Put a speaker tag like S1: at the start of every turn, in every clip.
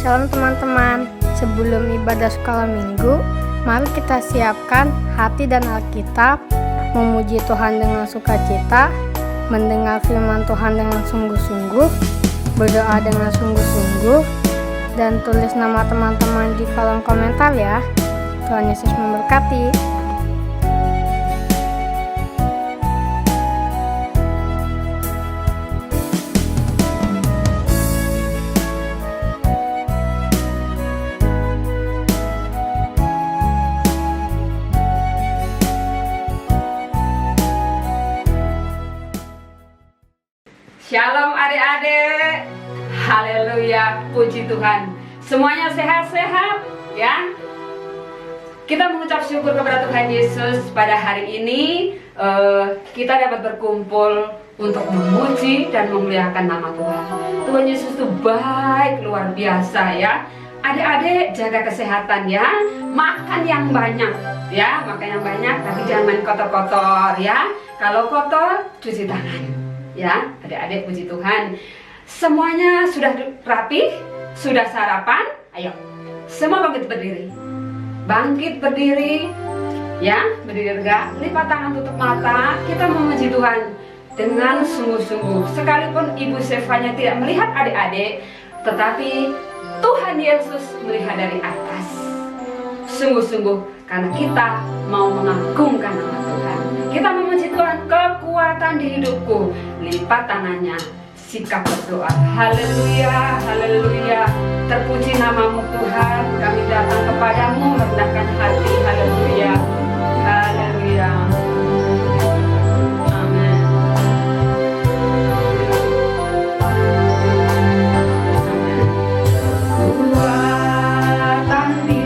S1: Shalom teman-teman, sebelum ibadah sekolah minggu, mari kita siapkan hati dan Alkitab, memuji Tuhan dengan sukacita, mendengar firman Tuhan dengan sungguh-sungguh, berdoa dengan sungguh-sungguh, dan tulis nama teman-teman di kolom komentar ya. Tuhan Yesus memberkati.
S2: Shalom adik-adik, haleluya, puji Tuhan. Semuanya sehat-sehat ya. Kita mengucap syukur kepada Tuhan Yesus pada hari ini. Kita dapat berkumpul untuk memuji dan memuliakan nama Tuhan. Tuhan Yesus itu baik, luar biasa ya. Adik-adik jaga kesehatan ya, makan yang banyak ya, makan yang banyak, tapi jangan main kotor-kotor ya. Kalau kotor, cuci tangan. Ya, adik-adik puji Tuhan. Semuanya sudah rapi? Sudah sarapan? Ayo, semua bangkit berdiri. Bangkit berdiri. Ya, berdiri tegak, lipat tangan, tutup mata. Kita memuji Tuhan dengan sungguh-sungguh. Sekalipun Ibu Sevanya tidak melihat adik-adik, tetapi Tuhan Yesus melihat dari atas. Sungguh-sungguh, karena kita mau mengagungkan nama Tuhan. Kita memuji Tuhan, kekuatan di hidupku. Lipat tangannya, sikap berdoa. Haleluya, haleluya. Terpuji namamu Tuhan. Kami datang kepadamu merendahkan hati. Haleluya, haleluya. Amin. Kekuatan di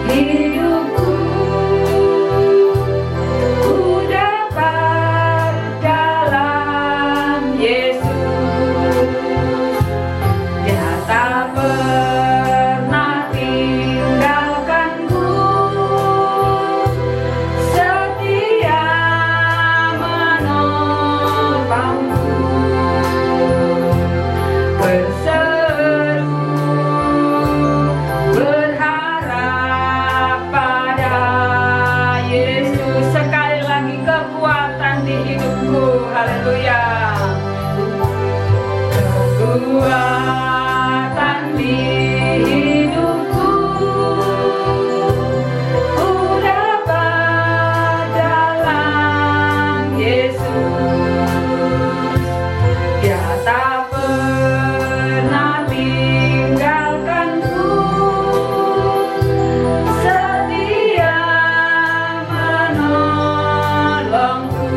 S2: hidupku. Kekuatan di hidupku, ku dapat dalam Yesus. Dia tak pernah tinggalkanku, setia menolongku.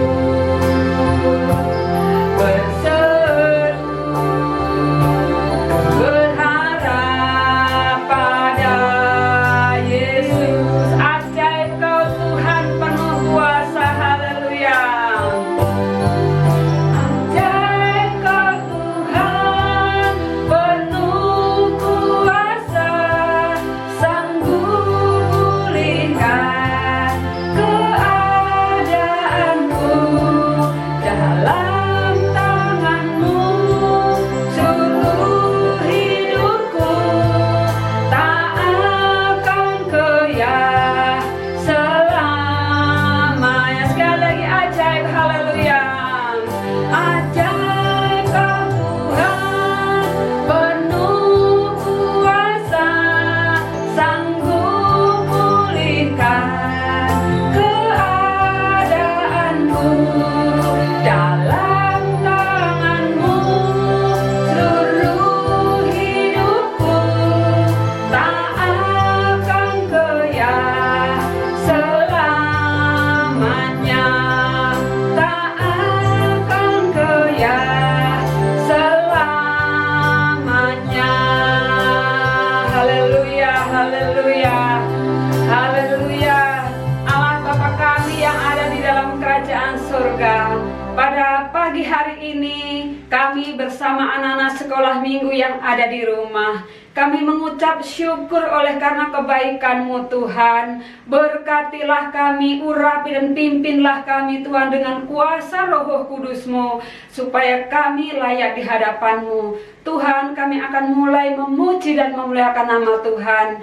S2: Pada pagi hari ini kami bersama anak-anak sekolah minggu yang ada di rumah. Kami mengucap syukur oleh karena kebaikan-Mu Tuhan. Berkatilah kami, urapi dan pimpinlah kami Tuhan dengan kuasa Roh Kudus-Mu, supaya kami layak di hadapan-Mu. Tuhan, kami akan mulai memuji dan memuliakan nama Tuhan.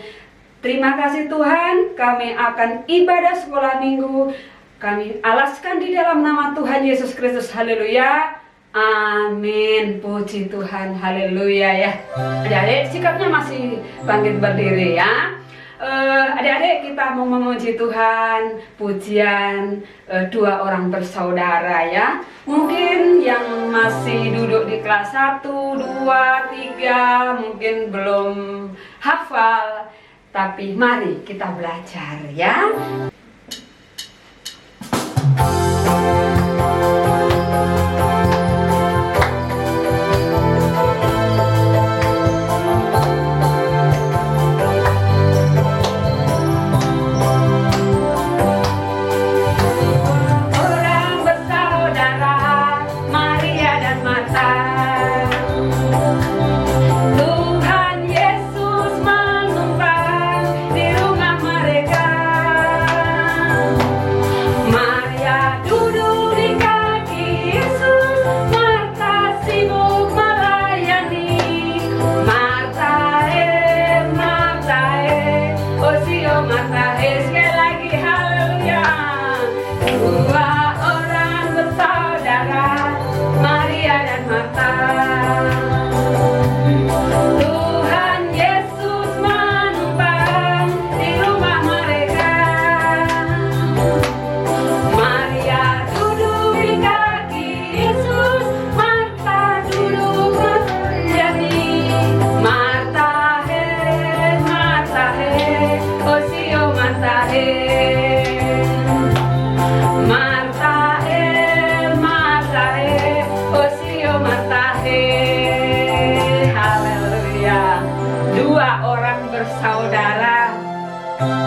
S2: Terima kasih Tuhan, kami akan ibadah sekolah minggu. Kami alaskan di dalam nama Tuhan Yesus Kristus. Haleluya. Amin. Puji Tuhan. Haleluya ya. Adik-adik sikapnya masih bangkit berdiri ya. Adik-adik kita mau memuji Tuhan. Pujian dua orang bersaudara ya. Mungkin yang masih duduk di kelas 1, 2, 3 mungkin belum hafal. Tapi mari kita belajar ya.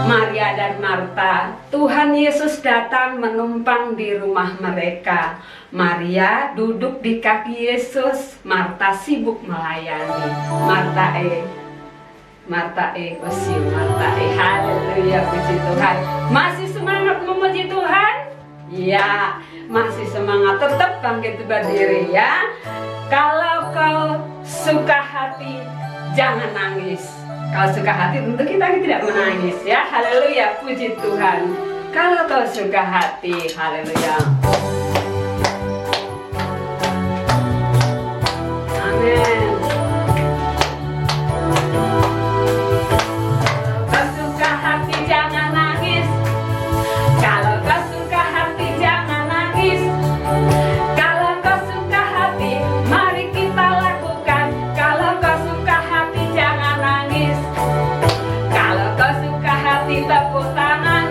S2: Maria dan Marta. Tuhan Yesus datang menumpang di rumah mereka. Maria duduk di kaki Yesus, Marta sibuk melayani. Marta usia Marta. Haleluya, puji Tuhan. Masih semangat memuji Tuhan? Ya, masih semangat. Tetap bangkit berdiri ya. Kalau kau suka hati, jangan nangis. Kalau suka hati tentu kita tidak menangis ya. Haleluya, puji Tuhan. Kalau kau suka hati, haleluya. Amin. Kau suka hati jangan nangis. Kalau kau suka hati jangan nangis. Kalau kau suka hati, mari kita lakukan. Kalau kau suka hati jangan nangis. Kalau kau suka hati tepuk tangan.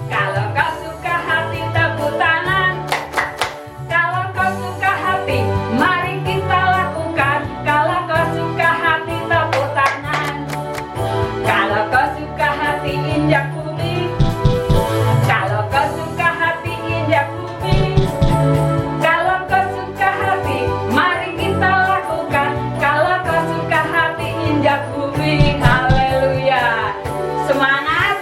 S2: Kalau kau suka hati tepuk tangan. Kalau kau suka hati, mari kita lakukan. Kalau kau suka hati tepuk tangan. Kalau kau suka hati injak bumi. Kalau kau suka hati injak bumi. Kalau kau suka hati, mari kita lakukan. Kalau kau suka hati injak bumi. Haleluya. Semangat.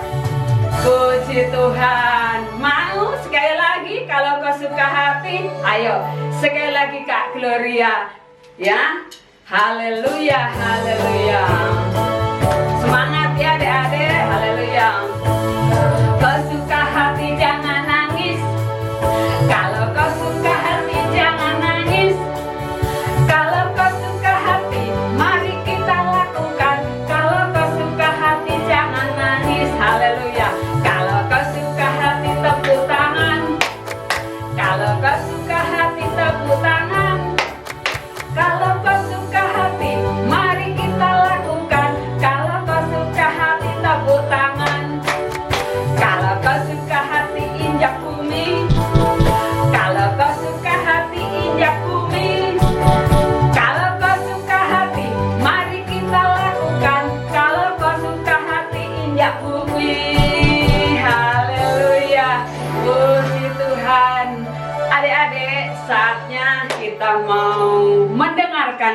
S2: Puji Tuhan. Mau sekali lagi kalau kau suka hati? Ayo sekali lagi Kak Gloria ya. Haleluya, haleluya. Semangat ya adik-adik. Haleluya. Kau suka hati jangan nangis. Kalau kau suka hati jangan nangis. Kalau kau suka hati, mari kita lakukan. Kalau kau suka hati jangan nangis. Haleluya. Kalau kau suka hati tepuk tangan. Kalau kau suka hati tepuk tangan. Kalau kau suka hati, mari kita lakukan. Kalau kau suka hati tepuk tangan.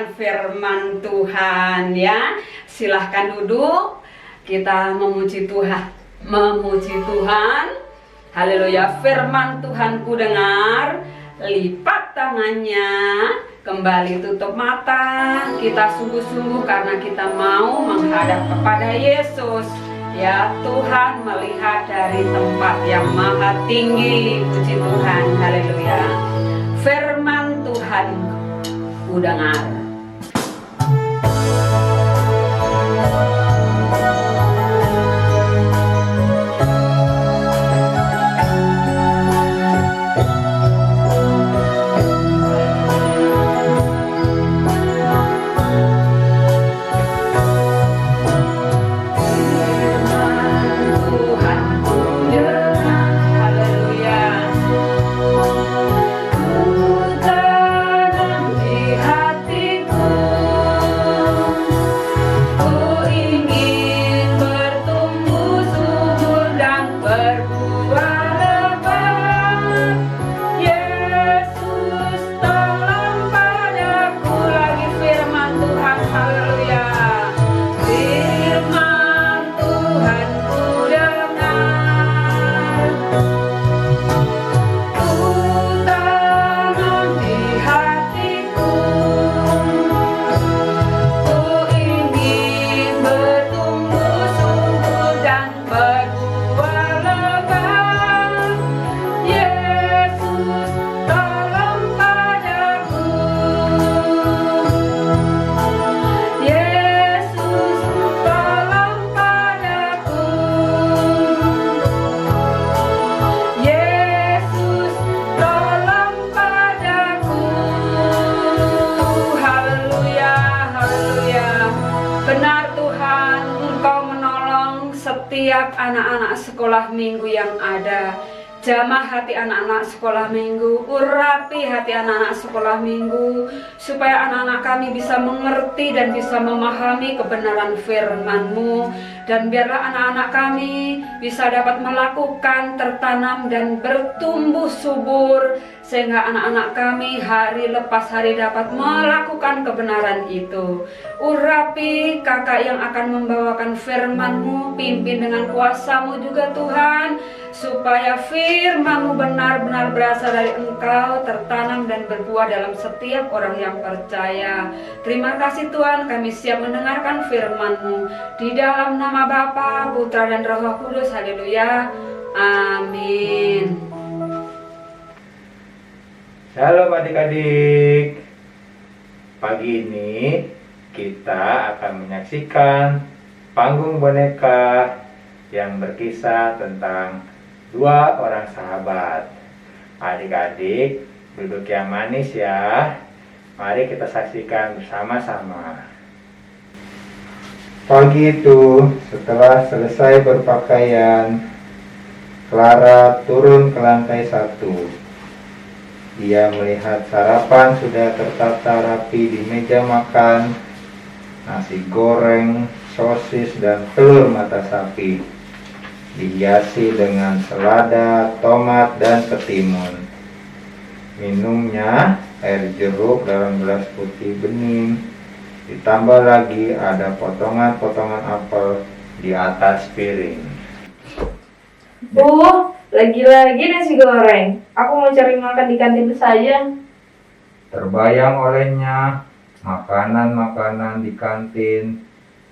S2: mendengarkan firman Tuhan ya. Silahkan duduk, kita memuji Tuhan. Haleluya. Firman Tuhan ku dengar, lipat tangannya, kembali tutup mata. Kita sungguh-sungguh karena kita mau menghadap kepada Yesus. Ya, Tuhan melihat dari tempat yang maha tinggi. Puji Tuhan. Haleluya. Firman Tuhan ku dengar. Setiap anak-anak sekolah minggu yang ada, jamah hati anak-anak sekolah minggu, urapi hati anak-anak sekolah minggu, supaya anak-anak kami bisa mengerti dan bisa memahami kebenaran firman-Mu, dan biarlah anak-anak kami bisa dapat melakukan, tertanam dan bertumbuh subur, sehingga anak-anak kami hari lepas hari dapat melakukan kebenaran itu. Urapi kakak yang akan membawakan firman-Mu, pimpin dengan kuasa-Mu juga Tuhan, supaya firman-Mu benar-benar berasal dari Engkau, tertanam dan berbuah dalam setiap orang yang percaya. Terima kasih Tuhan, kami siap mendengarkan firman-Mu. Di dalam nama Bapa, Putra dan Roh Kudus. Haleluya. Amin.
S3: Halo adik-adik, pagi ini kita akan menyaksikan panggung boneka yang berkisah tentang dua orang sahabat. Adik-adik duduk yang manis ya, mari kita saksikan bersama-sama. Pagi itu setelah selesai berpakaian, Clara turun ke lantai 1. Dia melihat sarapan sudah tertata rapi di meja makan, nasi goreng, sosis, dan telur mata sapi, dihiasi dengan selada, tomat, dan ketimun. Minumnya air jeruk dalam gelas putih bening, ditambah lagi ada potongan-potongan apel di atas piring.
S4: Lagi-lagi nasi goreng. Aku mau cari makan di kantin saja.
S3: Terbayang olehnya makanan-makanan di kantin.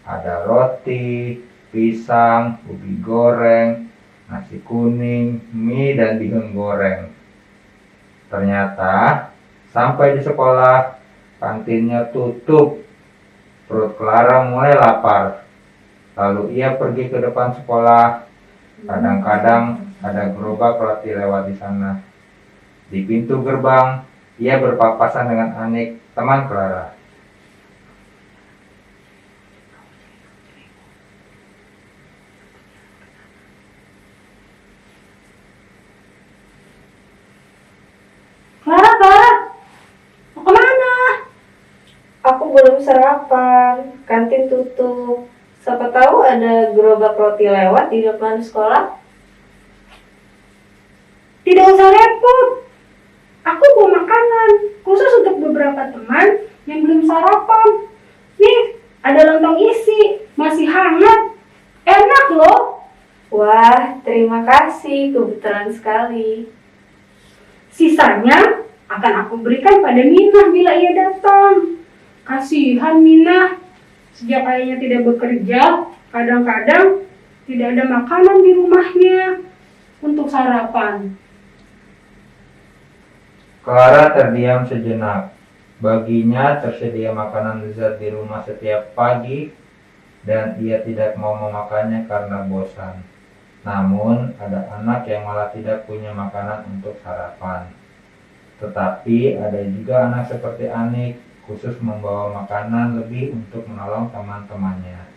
S3: Ada roti, pisang, ubi goreng, nasi kuning, mie, dan bihun goreng. Ternyata sampai di sekolah, kantinnya tutup. Perut Clara mulai lapar. Lalu ia pergi ke depan sekolah. Kadang-kadang ada gerobak roti lewat di sana. Di pintu gerbang, ia berpapasan dengan Anik, teman Clara.
S4: Clara, mau kemana? Aku belum sarapan, kantin tutup. Siapa tahu ada gerobak roti lewat di depan sekolah. Tidak usah repot. Aku bawa makanan khusus untuk beberapa teman
S1: yang belum sarapan. Nih, ada lontong isi, masih hangat. Enak loh.
S4: Wah, terima kasih, kebetulan sekali.
S1: Sisanya akan aku berikan pada Minah bila ia datang. Kasihan Minah, sejak ayahnya tidak bekerja, kadang-kadang tidak ada makanan di rumahnya untuk sarapan.
S3: Clara terdiam sejenak. Baginya tersedia makanan lezat di rumah setiap pagi dan ia tidak mau memakannya karena bosan. Namun ada anak yang malah tidak punya makanan untuk sarapan. Tetapi ada juga anak seperti Anik khusus membawa makanan lebih untuk menolong teman-temannya.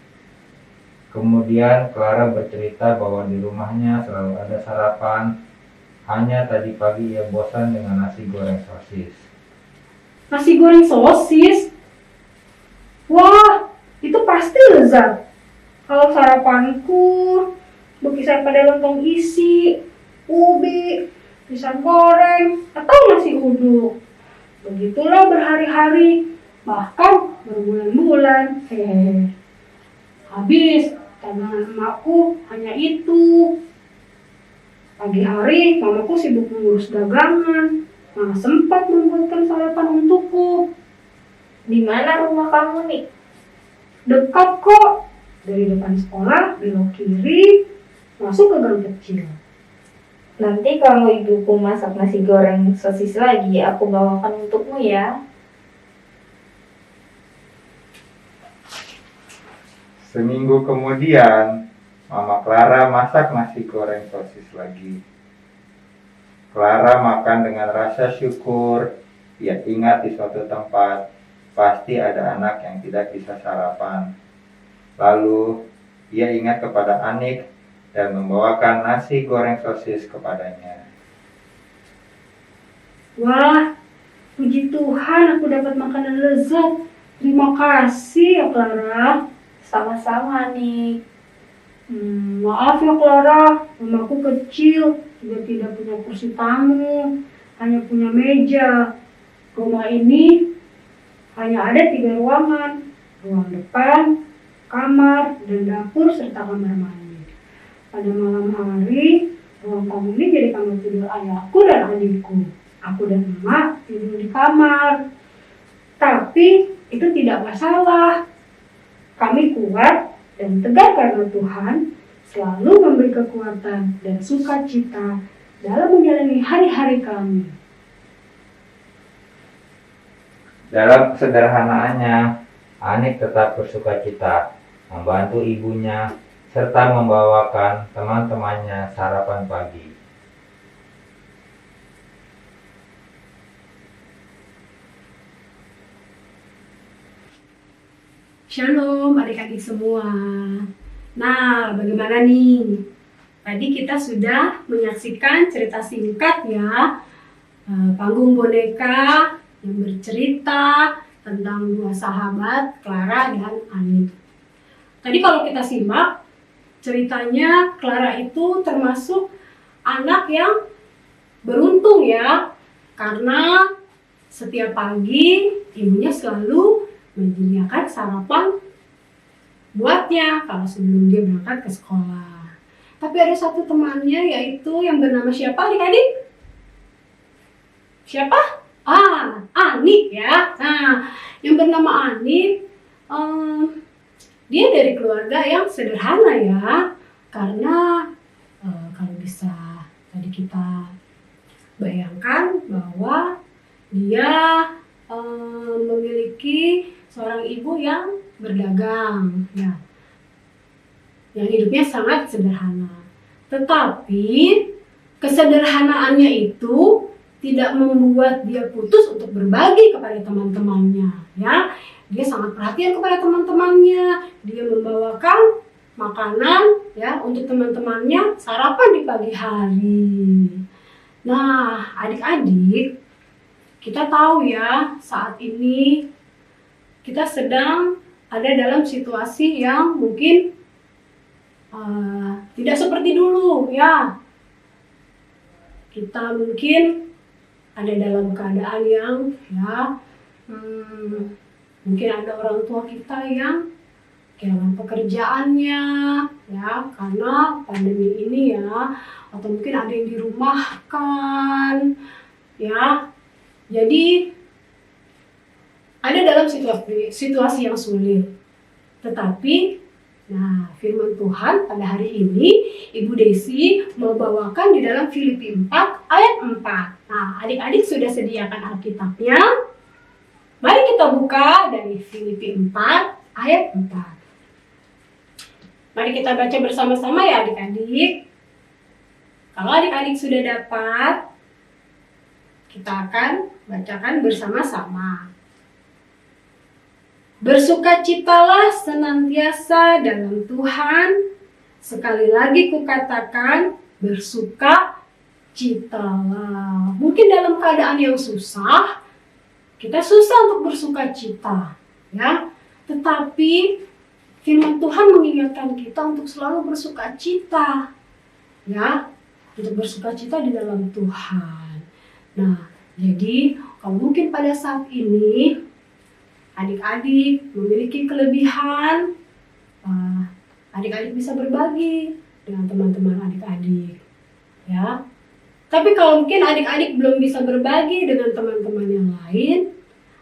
S3: Kemudian Clara bercerita bahwa di rumahnya selalu ada sarapan. Hanya tadi pagi ia bosan dengan nasi goreng sosis.
S1: Nasi goreng sosis? Wah, itu pasti lezat. Kalau sarapanku berkisar pada lontong isi, ubi, pisang goreng, atau nasi uduk. Begitulah berhari-hari, bahkan berbulan-bulan. Habis, tabungan emakku hanya itu. Pagi hari, mamaku sibuk mengurus dagangan, mana sempat membuatkan sarapan untukku.
S4: Di mana rumah kamu nih?
S1: Dekat kok, dari depan sekolah, belok kiri, masuk ke gang kecil.
S4: Nanti kalau ibuku masak nasi goreng sosis lagi, aku bawakan untukmu ya.
S3: Seminggu kemudian, Mama Clara masak nasi goreng sosis lagi. Clara makan dengan rasa syukur. Ia ingat di suatu tempat, pasti ada anak yang tidak bisa sarapan. Lalu, ia ingat kepada Anik dan membawakan nasi goreng sosis kepadanya.
S1: Wah, puji Tuhan aku dapat makanan lezat. Terima kasih ya Clara.
S4: Sama-sama nih.
S1: Maaf ya Clara, rumahku kecil, juga tidak punya kursi tamu, hanya punya meja. Rumah ini hanya ada 3 ruangan, ruang depan, kamar, dan dapur, serta kamar mandi. Pada malam hari, ruang tamu ini jadi kamar tidur ayahku dan adikku. Aku dan emak tidur di kamar. Tapi itu tidak masalah. Kami kuat dan tegar karena Tuhan selalu memberi kekuatan dan sukacita dalam menjalani hari-hari kami.
S3: Dalam kesederhanaannya, Anik tetap bersukacita, membantu ibunya, serta membawakan teman-temannya sarapan pagi.
S1: Shalom adik-adik semua. Nah, bagaimana nih? Tadi kita sudah menyaksikan cerita singkat ya, panggung boneka yang bercerita tentang 2 sahabat, Clara dan Anik. Tadi kalau kita simak, ceritanya Clara itu termasuk anak yang beruntung ya, karena setiap pagi ibunya selalu menyediakan sarapan buatnya kalau sebelum dia berangkat ke sekolah. Tapi ada satu temannya yaitu yang bernama siapa adik-adik? Siapa? Anik ya. Nah, yang bernama Anik, dia dari keluarga yang sederhana ya. Karena kalau bisa tadi kita bayangkan bahwa dia memiliki seorang ibu yang berdagang ya, yang hidupnya sangat sederhana. Tetapi kesederhanaannya itu tidak membuat dia putus untuk berbagi kepada teman-temannya ya. Dia sangat perhatian kepada teman-temannya. Dia membawakan makanan ya untuk teman-temannya sarapan di pagi hari. Nah, adik-adik, kita tahu ya, saat ini kita sedang ada dalam situasi yang mungkin tidak seperti dulu ya. Kita mungkin ada dalam keadaan yang ya
S5: Mungkin ada orang tua kita yang kehilangan pekerjaannya, ya, karena pandemi ini ya, atau mungkin ada yang dirumahkan, ya. Jadi ada dalam situasi yang sulit. Tetapi, nah, firman Tuhan pada hari ini Ibu Desi mau bawakan di dalam Filipi 4 ayat 4. Nah, adik-adik sudah sediakan Alkitabnya. Mari kita buka dari Filipi 4 ayat 4. Mari kita baca bersama-sama ya adik-adik. Kalau adik-adik sudah dapat, kita akan bacakan bersama-sama. Bersukacitalah senantiasa dalam Tuhan. Sekali lagi kukatakan, bersukacitalah. Mungkin dalam keadaan yang susah, kita susah untuk bersukacita, ya. Tetapi firman Tuhan mengingatkan kita untuk selalu bersukacita, ya, untuk bersukacita di dalam Tuhan. Nah, jadi kalau mungkin pada saat ini adik-adik memiliki kelebihan, adik-adik bisa berbagi dengan teman-teman adik-adik, ya. Tapi kalau mungkin adik-adik belum bisa berbagi dengan teman-teman yang lain,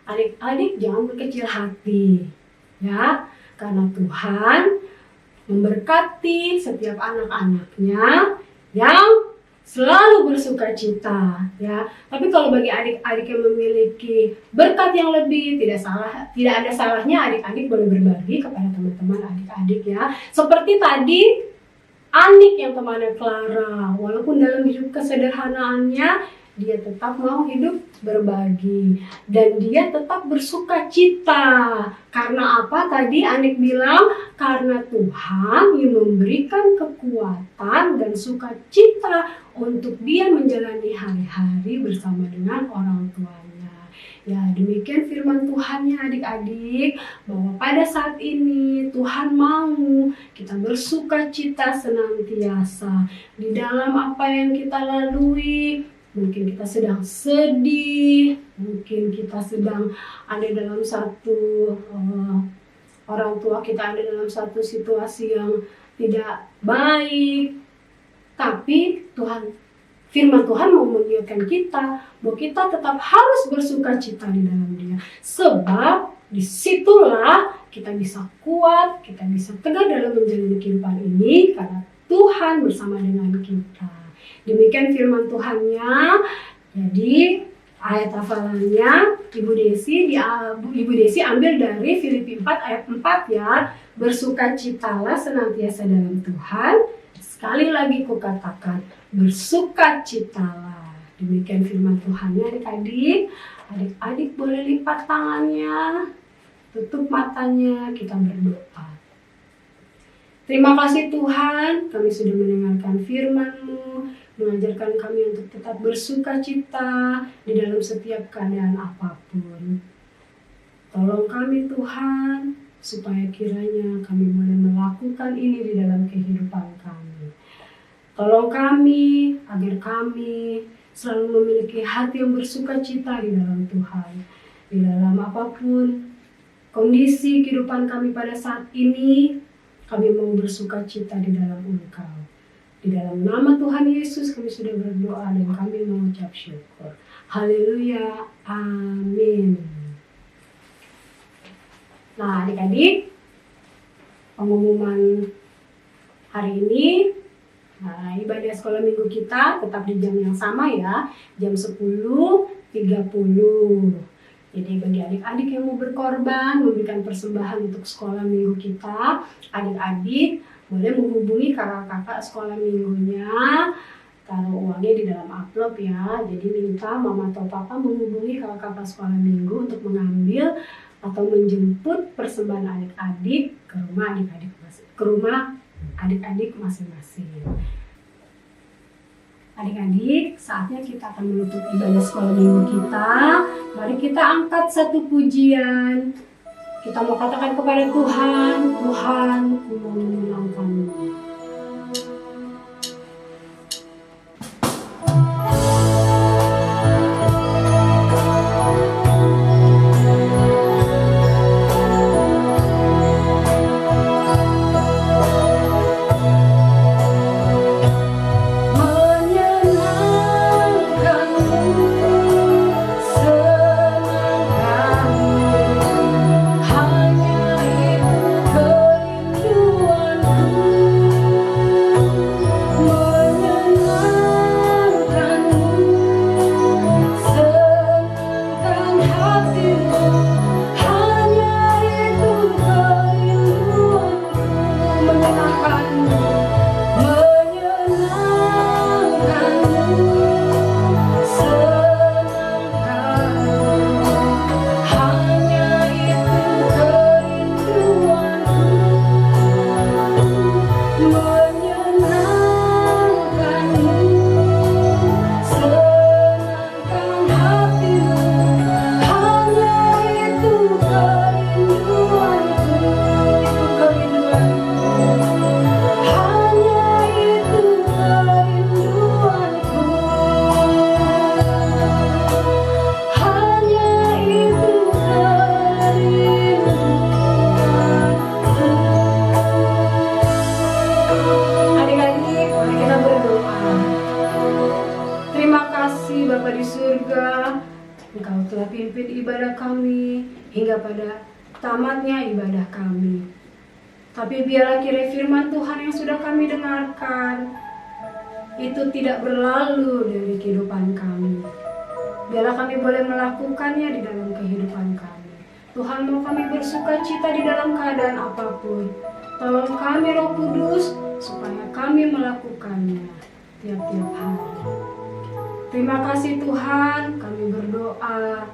S5: adik-adik jangan berkecil hati, ya. Karena Tuhan memberkati setiap anak-anaknya yang selalu bersukacita, ya. Tapi kalau bagi adik-adik yang memiliki berkat yang lebih, tidak ada salahnya adik-adik boleh berbagi kepada teman-teman adik-adik, ya. Seperti tadi Anik yang temannya Clara, walaupun dalam hidup kesederhanaannya, dia tetap mau hidup berbagi dan dia tetap bersukacita. Karena apa tadi Anik bilang? Karena Tuhan yang memberikan kekuatan dan sukacita untuk dia menjalani hari-hari bersama dengan orang tuanya. Ya, demikian firman Tuhannya adik-adik, bahwa pada saat ini Tuhan mau kita bersukacita senantiasa di dalam apa yang kita lalui. Mungkin kita sedang sedih, mungkin kita sedang ada dalam satu orang tua kita ada dalam satu situasi yang tidak baik. Tapi firman Tuhan mau mengingatkan kita bahwa kita tetap harus bersukacita di dalam Dia. Sebab disitulah kita bisa kuat, kita bisa tegar dalam menjalani kehidupan ini karena Tuhan bersama dengan kita. Demikian firman Tuhannya. Jadi ayat hafalannya Ibu Desi ambil dari Filipi 4 ayat 4 ya. Bersukacitalah senantiasa dalam Tuhan. Sekali lagi kukatakan, bersukacitalah. Demikian firman Tuhannya adik-adik. Adik-adik boleh lipat tangannya, tutup matanya, kita berdoa. Terima kasih Tuhan, kami sudah mendengarkan firman-Mu, mengajarkan kami untuk tetap bersukacita di dalam setiap keadaan apapun. Tolong kami Tuhan, supaya kiranya kami boleh melakukan ini di dalam kehidupan kami. Tolong kami, agar kami selalu memiliki hati yang bersukacita di dalam Tuhan. Di dalam apapun kondisi kehidupan kami pada saat ini, kami mau bersukacita di dalam Engkau. Di dalam nama Tuhan Yesus kami sudah berdoa dan kami mengucap syukur. Haleluya, amin. Nah adik-adik, pengumuman hari ini, ibadah sekolah minggu kita tetap di jam yang sama ya, jam 10.30. Jadi bagi adik-adik yang mau berkorban, memberikan persembahan untuk sekolah minggu kita, adik-adik boleh menghubungi kakak-kakak sekolah minggunya, taruh uangnya di dalam amplop ya. Jadi minta mama atau papa menghubungi kakak-kakak sekolah minggu untuk mengambil atau menjemput persembahan adik-adik ke rumah adik-adik masing-masing. Adik-adik, saatnya kita akan menutup ibadah sekolah minggu kita. Mari kita angkat satu pujian. Kita mau katakan kepada Tuhan, Tuhan, ku mau menyenangkan-Mu. lidah kami. Tapi biarlah kiranya firman Tuhan yang sudah kami dengarkan itu tidak berlalu dari kehidupan kami. Biarlah kami boleh melakukannya di dalam kehidupan kami. Tuhan, mau kami bersuka cita di dalam keadaan apapun. Tolong kami Roh Kudus supaya kami melakukannya tiap-tiap hari. Terima kasih Tuhan, kami berdoa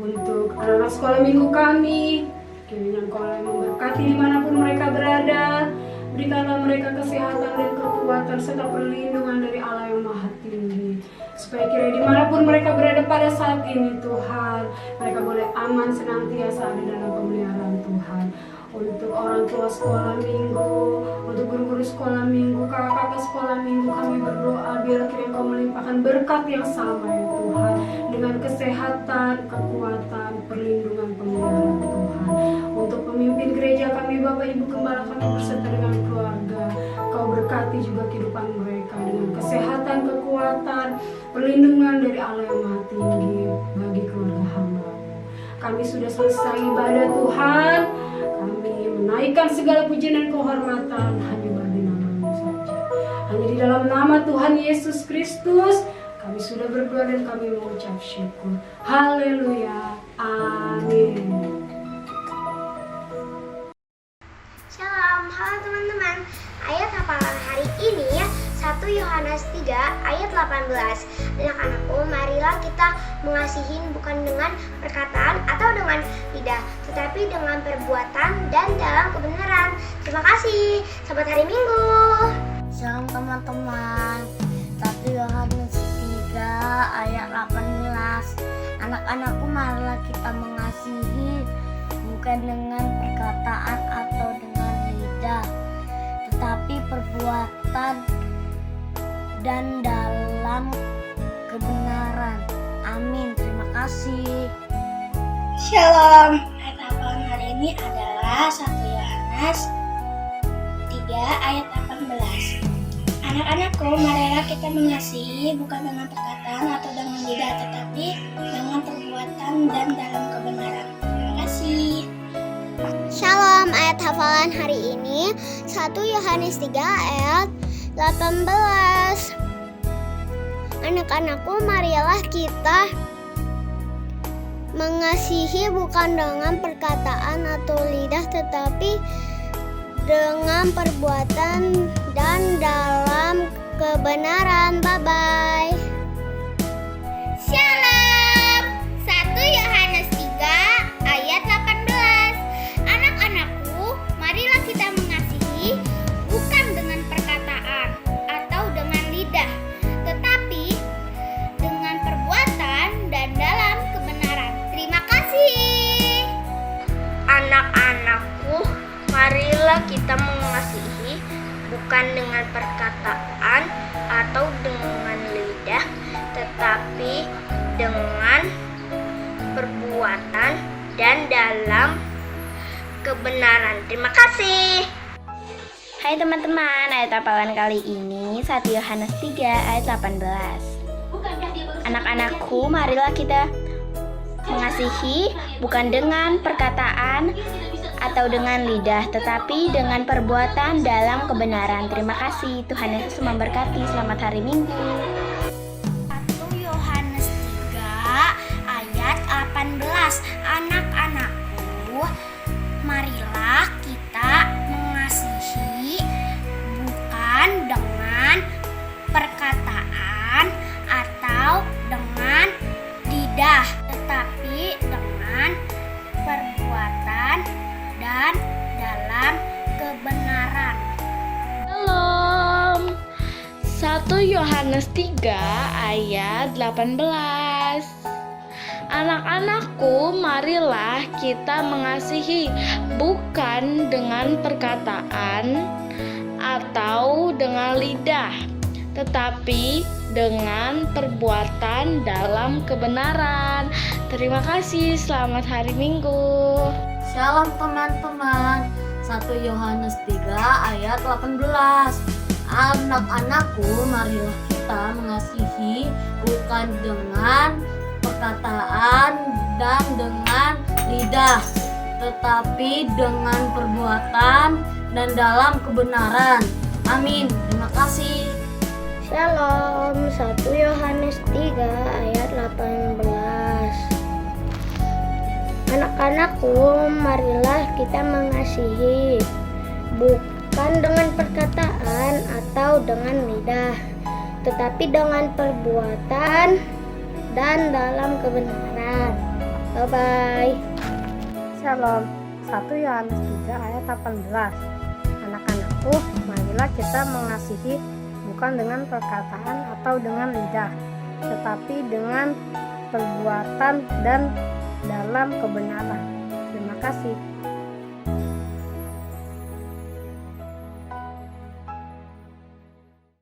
S5: untuk anak-anak sekolah minggu kami. Kiranya Engkau yang memberkati dimanapun mereka berada. Berikanlah mereka kesehatan dan kekuatan serta perlindungan dari Allah yang Maha Tinggi. Supaya kiranya dimanapun mereka berada pada saat ini Tuhan, mereka boleh aman senantiasa ada dalam pemeliharaan Tuhan. Untuk orang tua sekolah minggu, untuk guru-guru sekolah minggu, kakak-kakak sekolah minggu, kami berdoa biarlah kiranya Engkau melimpahkan berkat yang sama ya Tuhan, dengan kesehatan, kekuatan, perlindungan, pemeliharaan Tuhan. Untuk pemimpin gereja kami, Bapak Ibu Gembala kami berserta dengan keluarga, Kau berkati juga kehidupan mereka dengan kesehatan, kekuatan, perlindungan dari Allah yang Maha Tinggi bagi keluarga hamba. Kami sudah selesai ibadah Tuhan. Kami menaikkan segala pujian dan kehormatan hanya bagi nama-Mu saja. Hanya di dalam nama Tuhan Yesus Kristus kami sudah berdoa dan kami mengucap syukur. Haleluya. Amin.
S6: Shalom, halo teman-teman. Ayat hafalan hari ini 1 Yohanes 3 ayat 18. Anak-anakku, marilah kita mengasihi bukan dengan perkataan atau dengan lidah, tetapi dengan perbuatan dan dalam kebenaran. Terima kasih. Selamat hari Minggu.
S1: Shalom teman-teman. 1 Yohanes 3 ayat 18. Anak-anakku, marilah kita mengasihi bukan dengan perkataan atau dengan lidah, tetapi perbuatan dan dalam kebenaran. Amin. Terima kasih.
S7: Shalom. Ayat hafalan hari ini adalah 1 Yohanes 3 ayat 18. Anak-anakku, marilah kita mengasihi bukan dengan perkataan atau dengan lidah, tetapi dengan perbuatan dan dalam kebenaran. Terima kasih.
S6: Shalom, ayat hafalan hari ini 1 Yohanes 3 ayat 18. Anak-anakku, marilah kita mengasihi bukan dengan perkataan atau lidah, tetapi dengan perbuatan dan dalam kebenaran. Bye-bye.
S7: Shalom. 1 Yohanes 3 ayat 18. Anak-anakku, marilah kita mengasihi bukan dengan perkataan atau dengan lidah, tetapi dengan perbuatan dan dalam kebenaran. Terima kasih.
S6: Anak-anakku, marilah kita mengasihi bukan dengan perkataan atau dengan lidah, tetapi dengan perbuatan dan dalam kebenaran. Terima kasih.
S7: Hai teman-teman, ayat hafalan kali ini 1 Yohanes 3 ayat 18. Anak-anakku, marilah kita mengasihi bukan dengan perkataan atau dengan lidah, tetapi dengan perbuatan dalam kebenaran. Terima kasih. Tuhan Yesus memberkati. Selamat hari Minggu. 1 Yohanes 3 ayat 18. Anak-anakku, marilah kita mengasihi bukan dengan perkataan atau dengan lidah, tetapi dengan perbuatan dan dalam kebenaran.
S8: Shalom. 1 Yohanes 3 ayat 18. Anak-anakku, marilah kita mengasihi bukan dengan perkataan atau dengan lidah, tetapi dengan perbuatan dalam kebenaran. Terima kasih. Selamat hari Minggu.
S1: Shalom teman-teman. 1 Yohanes 3 ayat 18. Anak-anakku, marilah kita mengasihi bukan dengan perkataan dan dengan lidah,
S9: tetapi dengan perbuatan dan dalam kebenaran. Amin. Terima kasih.
S6: Shalom. 1 Yohanes 3 ayat 18. Anak-anakku, marilah kita mengasihi, bukan dengan perkataan atau dengan lidah, tetapi dengan perbuatan dan dalam kebenaran. Bye-bye.
S1: Shalom. 1 Yohanes 3 ayat 18. Anak-anakku, marilah kita mengasihi bukan dengan perkataan atau dengan lidah, tetapi dengan perbuatan dan dalam kebenaran. Terima kasih.